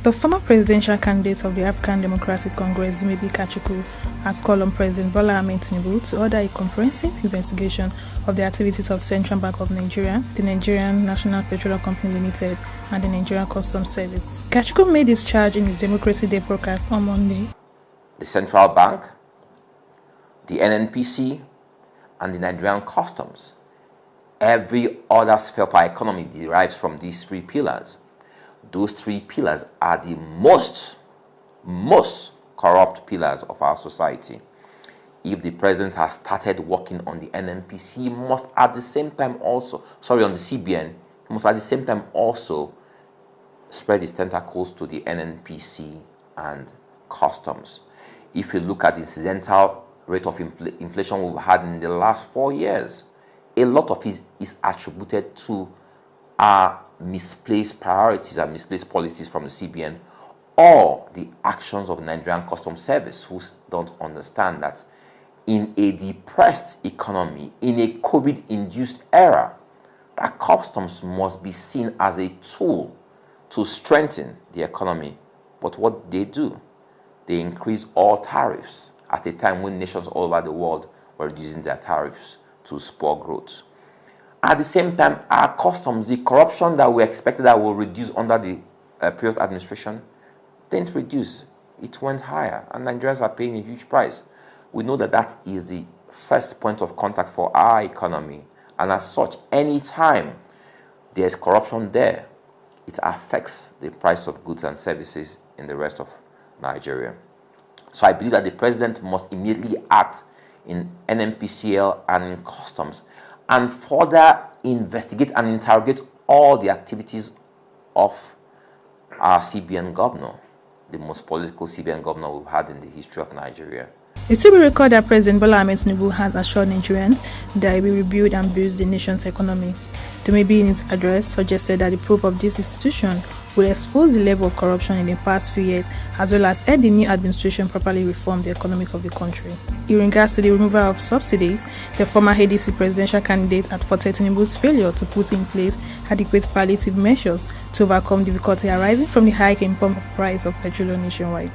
The former presidential candidate of the African Democratic Congress, Kachikwu, has called on President Bola Ahmed Tinubu to order a comprehensive investigation of the activities of Central Bank of Nigeria, the Nigerian National Petroleum Company Limited, and the Nigerian Customs Service. Kachikwu made this charge in his Democracy Day broadcast on Monday. The Central Bank, the NNPC, and the Nigerian Customs. Every other sphere of our economy derives from these three pillars. Those three pillars are the most corrupt pillars of our society. If the president has started working on the NNPC, he must at the same time also, on the CBN, he must at the same time also spread his tentacles to the NNPC and Customs. If you look at the incidental rate of inflation we've had in the last 4 years, a lot of it is attributed to our misplaced priorities and misplaced policies from the CBN, or the actions of the Nigerian Customs Service, who don't understand that in a depressed economy, in a COVID-induced era, that customs must be seen as a tool to strengthen the economy. But what do? They increase all tariffs at a time when nations all over the world were reducing their tariffs to spur growth. At the same time, our customs, the corruption that we expected that will reduce under the previous administration, didn't reduce. It went higher, and Nigerians are paying a huge price. We know that that is the first point of contact for our economy, and as such, any time there's corruption there, it affects the price of goods and services in the rest of Nigeria. So I believe that the president must immediately act in NNPCL and in Customs and further investigate and interrogate all the activities of our CBN governor, the most political CBN governor we've had in the history of Nigeria. It will be recorded that President Bola Ahmed Tinubu has assured Nigerians that he will rebuild and boost the nation's economy. Tinubu in his address suggested that the probe of this institution will expose the level of corruption in the past few years, as well as help the new administration properly reform the economy of the country. In regards to the removal of subsidies, the former ADC presidential candidate advocated Tinubu's failure to put in place adequate palliative measures to overcome difficulty arising from the hike in pump price of petrol nationwide.